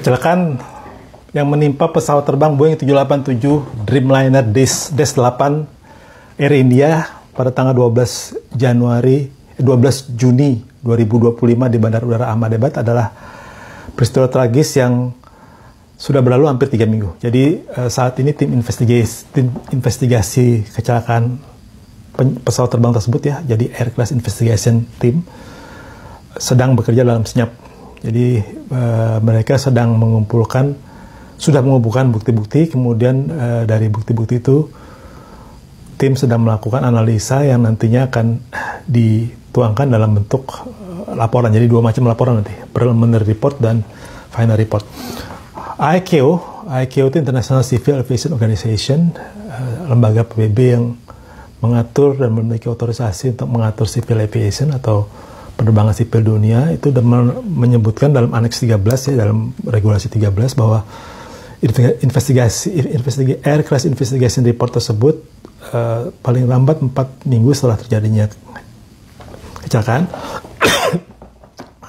Kecelakaan yang menimpa pesawat terbang Boeing 787 Dreamliner Dash 8 Air India pada tanggal 12 Juni 2025 di Bandara Udara Ahmedabad adalah peristiwa tragis yang sudah berlalu hampir 3 minggu. Jadi saat ini tim investigasi kecelakaan pesawat terbang tersebut ya, jadi Air Crash Investigation Team sedang bekerja dalam senyap. Jadi mereka sedang sudah mengumpulkan bukti-bukti, kemudian dari bukti-bukti itu tim sedang melakukan analisa yang nantinya akan dituangkan dalam bentuk laporan. Jadi 2 macam laporan nanti, preliminary report dan final report. ICAO itu International Civil Aviation Organization, lembaga PBB yang mengatur dan memiliki otorisasi untuk mengatur civil aviation atau penerbangan sipil dunia, itu sudah menyebutkan dalam Annex 13 ya, dalam regulasi 13 bahwa Air Crash Investigation Report tersebut paling lambat 4 minggu setelah terjadinya kecelakaan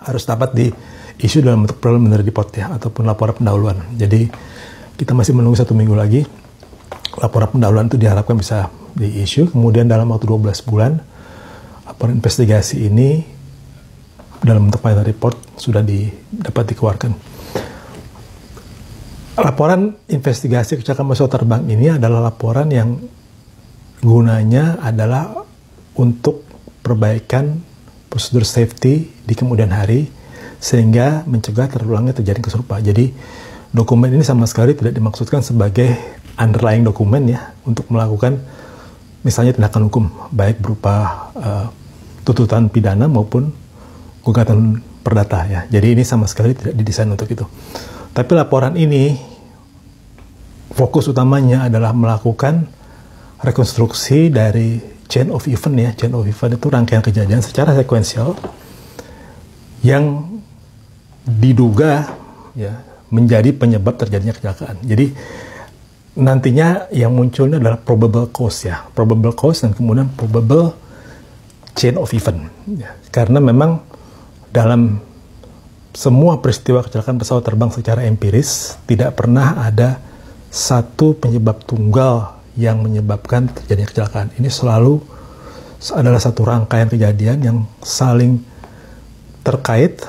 harus dapat diisu dalam bentuk preliminary report ya, ataupun laporan pendahuluan. Jadi kita masih menunggu 1 minggu lagi. Laporan pendahuluan itu diharapkan bisa diisu, kemudian dalam waktu 12 bulan laporan investigasi ini dalam bentuk final report sudah dapat dikeluarkan. Laporan investigasi kecelakaan pesawat terbang ini adalah laporan yang gunanya adalah untuk perbaikan prosedur safety di kemudian hari sehingga mencegah terulangnya terjadi kesurupan. Jadi dokumen ini sama sekali tidak dimaksudkan sebagai underlying dokumen ya untuk melakukan misalnya tindakan hukum baik berupa tuntutan pidana maupun gugatan perdata ya. Jadi ini sama sekali tidak didesain untuk itu. Tapi laporan ini fokus utamanya adalah melakukan rekonstruksi dari chain of event ya. Chain of event itu rangkaian kejadian secara sekuensial yang diduga ya menjadi penyebab terjadinya kecelakaan. Jadi nantinya yang munculnya adalah probable cause ya. Probable cause dan kemudian probable chain of event ya. Karena memang dalam semua peristiwa kecelakaan pesawat terbang secara empiris tidak pernah ada satu penyebab tunggal yang menyebabkan terjadinya kecelakaan. Ini selalu adalah satu rangkaian kejadian yang saling terkait,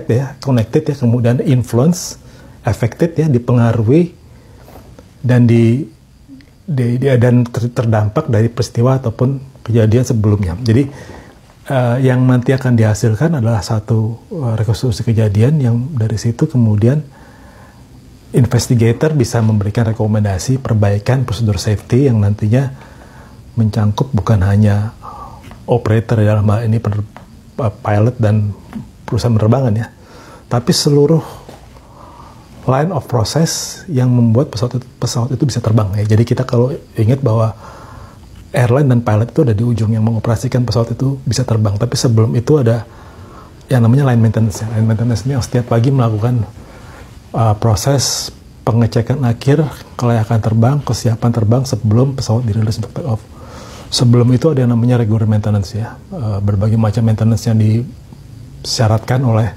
ya, connected ya, kemudian influence, affected ya, dipengaruhi dan terdampak dari peristiwa ataupun kejadian sebelumnya. Jadi yang nanti akan dihasilkan adalah satu rekonstruksi kejadian yang dari situ kemudian investigator bisa memberikan rekomendasi perbaikan prosedur safety yang nantinya mencangkup bukan hanya operator dalam hal ini pilot dan perusahaan penerbangan ya, tapi seluruh line of process yang membuat pesawat itu bisa terbang ya. Jadi kita kalau ingat bahwa airline dan pilot itu ada di ujung yang mengoperasikan pesawat itu bisa terbang. Tapi sebelum itu ada yang namanya line maintenance. Line maintenance ini yang setiap pagi melakukan proses pengecekan akhir kelayakan terbang, kesiapan terbang sebelum pesawat dirilis untuk take off. Sebelum itu ada yang namanya regular maintenance ya. Berbagai macam maintenance yang disyaratkan oleh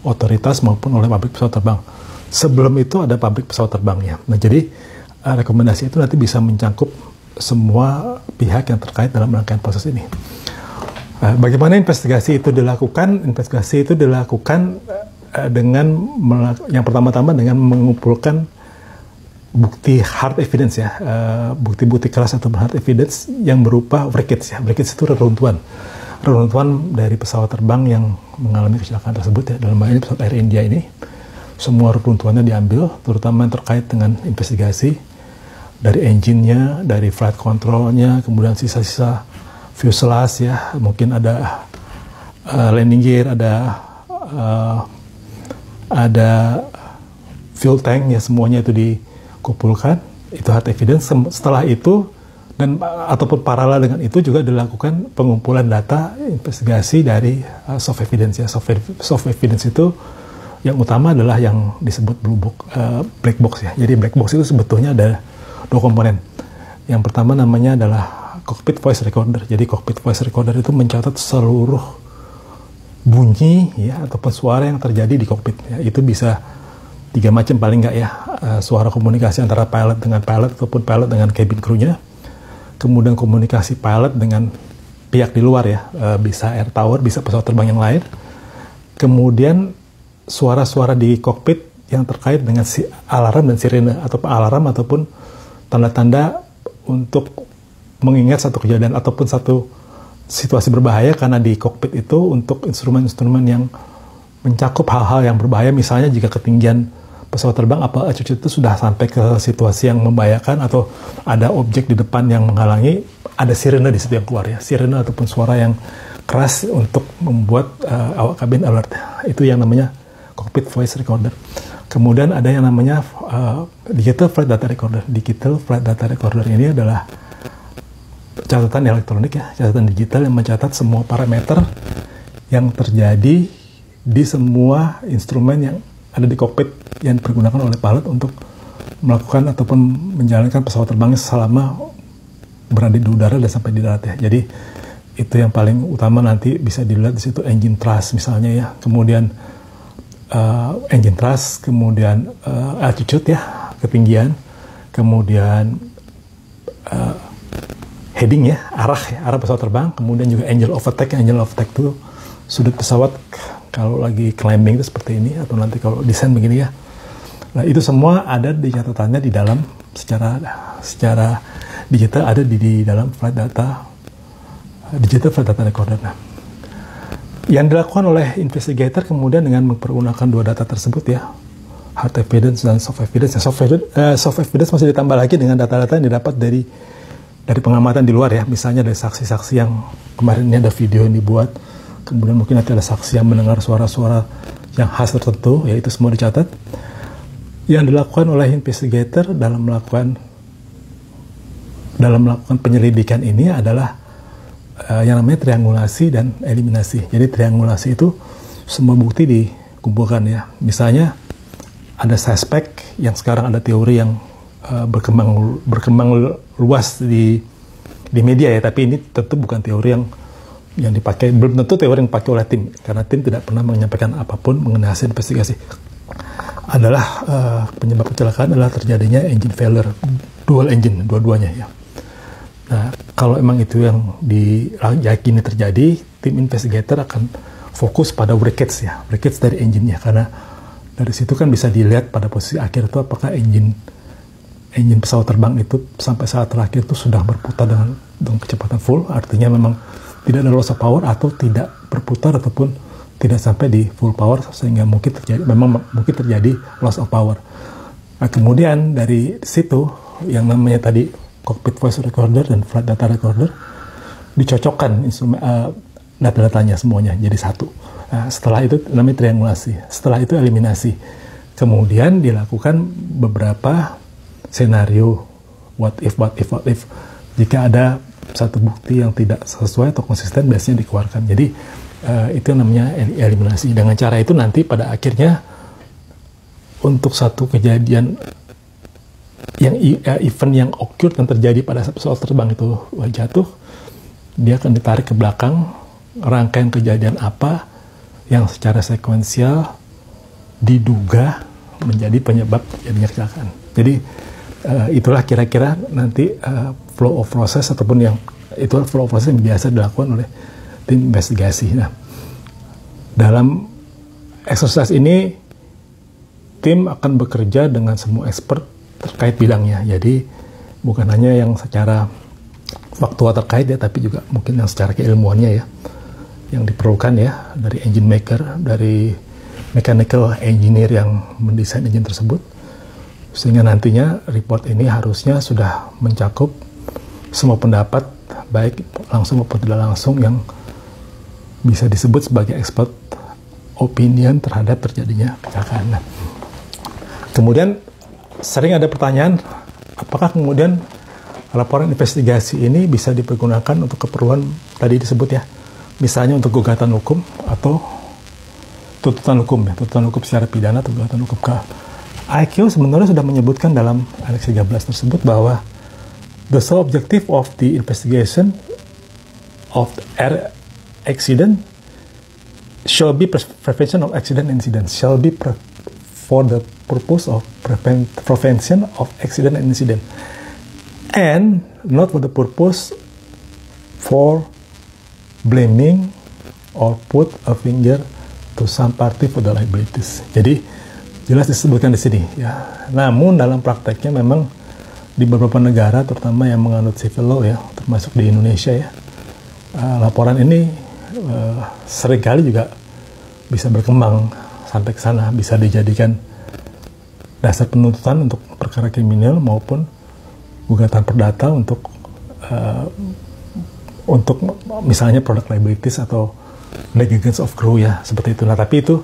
otoritas maupun oleh pabrik pesawat terbang. Sebelum itu ada pabrik pesawat terbangnya. Nah jadi rekomendasi itu nanti bisa mencakup semua pihak yang terkait dalam rangkaian proses ini. Bagaimana investigasi itu dilakukan? Investigasi itu dilakukan dengan yang pertama-tama dengan mengumpulkan bukti hard evidence ya, bukti-bukti keras atau hard evidence yang berupa wreckage ya. Wreckage itu reruntuhan dari pesawat terbang yang mengalami kecelakaan tersebut ya. Dalam hal ini pesawat Air India ini, semua reruntuhannya diambil, terutama yang terkait dengan investigasi dari engine-nya, dari flight control-nya, kemudian sisa-sisa fuselage ya, mungkin ada landing gear, ada fuel tank ya, semuanya itu dikumpulkan, itu hard evidence. Setelah itu dan ataupun paralel dengan itu juga dilakukan pengumpulan data investigasi dari soft evidence ya. Soft evidence itu yang utama adalah yang disebut black box ya. Jadi black box itu sebetulnya ada 2 komponen. Yang pertama namanya adalah cockpit voice recorder. Jadi cockpit voice recorder itu mencatat seluruh bunyi ya ataupun suara yang terjadi di kokpit ya. Itu bisa 3 macam paling nggak ya, suara komunikasi antara pilot dengan pilot ataupun pilot dengan cabin crew-nya, kemudian komunikasi pilot dengan pihak di luar ya, bisa air tower, bisa pesawat terbang yang lain, kemudian suara-suara di kokpit yang terkait dengan alarm dan sirene atau alarm ataupun tanda-tanda untuk mengingat satu kejadian ataupun satu situasi berbahaya, karena di kokpit itu untuk instrumen-instrumen yang mencakup hal-hal yang berbahaya, misalnya jika ketinggian pesawat terbang apa altitude itu sudah sampai ke situasi yang membahayakan atau ada objek di depan yang menghalangi, ada sirene di situ yang keluar ya, sirene ataupun suara yang keras untuk membuat awak kabin alert. Itu yang namanya cockpit voice recorder. Kemudian ada yang namanya digital flight data recorder. Digital flight data recorder ini adalah catatan elektronik ya, catatan digital yang mencatat semua parameter yang terjadi di semua instrumen yang ada di kokpit yang dipergunakan oleh pilot untuk melakukan ataupun menjalankan pesawat terbangnya selama berada di udara dan sampai di darat ya. Jadi itu yang paling utama, nanti bisa dilihat di situ engine thrust misalnya ya, kemudian engine thrust, kemudian altitude ya, ketinggian, kemudian heading ya, arah pesawat terbang, kemudian juga angle of attack. Angle of attack itu sudut pesawat kalau lagi climbing itu seperti ini, atau nanti kalau desain begini ya. Nah itu semua ada di catatannya di dalam secara digital, ada di dalam flight data, digital flight data recorder. Nah, yang dilakukan oleh investigator kemudian dengan mempergunakan 2 data tersebut ya, hard evidence dan soft evidence. Soft evidence masih ditambah lagi dengan data-data yang didapat dari pengamatan di luar ya, misalnya dari saksi-saksi yang kemarin ini ada video yang dibuat, kemudian mungkin nanti ada saksi yang mendengar suara-suara yang khas tertentu, ya itu semua dicatat. Yang dilakukan oleh investigator dalam melakukan penyelidikan ini adalah yang namanya triangulasi dan eliminasi. Jadi triangulasi itu semua bukti dikumpulkan ya. Misalnya ada suspek yang sekarang ada teori yang berkembang luas di media ya, tapi ini tentu bukan teori yang dipakai, belum tentu teori yang dipakai oleh tim, karena tim tidak pernah menyampaikan apapun mengenai hasil investigasi. Adalah penyebab kecelakaan adalah terjadinya engine failure, dual engine, dua-duanya ya. Nah, kalau emang itu yang diyakini terjadi, tim investigator akan fokus pada wreckage ya, wreckage dari engine-nya, karena dari situ kan bisa dilihat pada posisi akhir itu apakah engine pesawat terbang itu sampai saat terakhir itu sudah berputar dengan kecepatan full, artinya memang tidak ada loss of power, atau tidak berputar ataupun tidak sampai di full power sehingga mungkin terjadi loss of power. Nah, kemudian dari situ yang namanya tadi cockpit voice recorder dan flight data recorder dicocokkan instrumen data-datanya semuanya jadi satu. Nah, setelah itu namanya triangulasi, setelah itu eliminasi. Kemudian dilakukan beberapa senario what if jika ada satu bukti yang tidak sesuai atau konsisten, biasanya dikeluarkan. Jadi itu namanya eliminasi. Dengan cara itu nanti pada akhirnya untuk satu kejadian yang event yang occur yang terjadi pada pesawat terbang itu jatuh, dia akan ditarik ke belakang rangkaian kejadian apa yang secara sekuensial diduga menjadi penyebab terjadinya kecelakaan. Jadi itulah kira-kira nanti flow of process ataupun yang itu flow of process yang biasa dilakukan oleh tim investigasi. Nah, dalam exercise ini tim akan bekerja dengan semua expert terkait bidangnya. Jadi bukan hanya yang secara faktual terkait ya, tapi juga mungkin yang secara keilmuannya ya, yang diperlukan ya, dari engine maker, dari mechanical engineer yang mendesain engine tersebut, sehingga nantinya report ini harusnya sudah mencakup semua pendapat, baik langsung maupun tidak langsung, yang bisa disebut sebagai expert opinion terhadap terjadinya kecelakaan. Nah, kemudian sering ada pertanyaan, apakah kemudian laporan investigasi ini bisa dipergunakan untuk keperluan tadi disebut ya, misalnya untuk gugatan hukum atau tuntutan hukum ya, tuntutan hukum secara pidana atau gugatan hukum ke IQ sebenarnya sudah menyebutkan dalam Annex 13 tersebut bahwa the sole objective of the investigation of air accident shall be prevention of accident and incident, shall be for the purpose of prevention of accident and incident, and not for the purpose for blaming or put a finger to some party for the liabilities. Jadi jelas disebutkan di sini ya. Namun dalam prakteknya memang di beberapa negara, terutama yang menganut civil law ya, termasuk di Indonesia ya, laporan ini seringkali juga bisa berkembang sampai ke sana, bisa dijadikan dasar penuntutan untuk perkara kriminal maupun gugatan perdata untuk misalnya product liabilities atau negligence of crew ya, seperti itu. Nah, tapi itu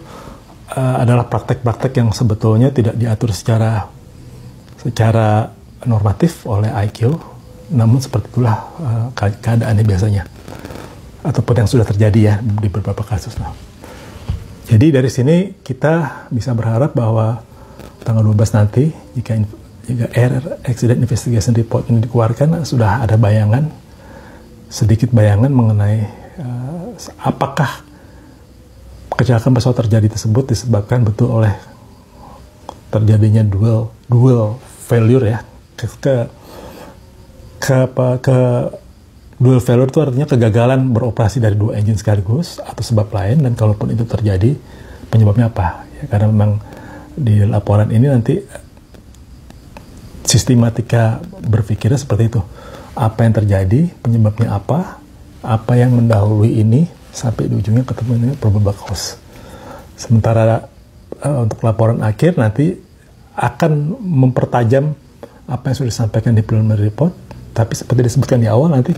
adalah praktek-praktek yang sebetulnya tidak diatur secara normatif oleh IQ, namun seperti itulah keadaannya biasanya, ataupun yang sudah terjadi ya di beberapa kasus. Nah, jadi dari sini kita bisa berharap bahwa tanggal 12 nanti, jika Air Accident Investigation Report ini dikeluarkan, sudah ada sedikit bayangan mengenai apakah kecelakaan pesawat terjadi tersebut disebabkan betul oleh terjadinya dual failure ya. Dual failure itu artinya kegagalan beroperasi dari dua engine sekaligus atau sebab lain, dan kalaupun itu terjadi penyebabnya apa ya, karena memang di laporan ini nanti sistematika berpikirnya seperti itu. Apa yang terjadi, penyebabnya apa yang mendahului ini, sampai di ujungnya ketemu dengan probable cause. Sementara untuk laporan akhir nanti akan mempertajam apa yang sudah disampaikan di preliminary report, tapi seperti disebutkan di awal, nanti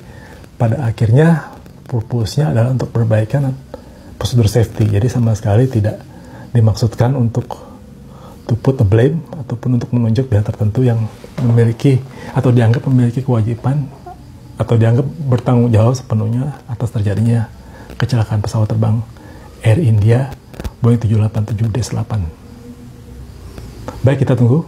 pada akhirnya purpose-nya adalah untuk perbaikan prosedur safety. Jadi sama sekali tidak dimaksudkan untuk to put a blame ataupun untuk menunjuk pihak tertentu yang memiliki atau dianggap memiliki kewajiban atau dianggap bertanggung jawab sepenuhnya atas terjadinya kecelakaan pesawat terbang Air India Boeing 787-8. Baik, kita tunggu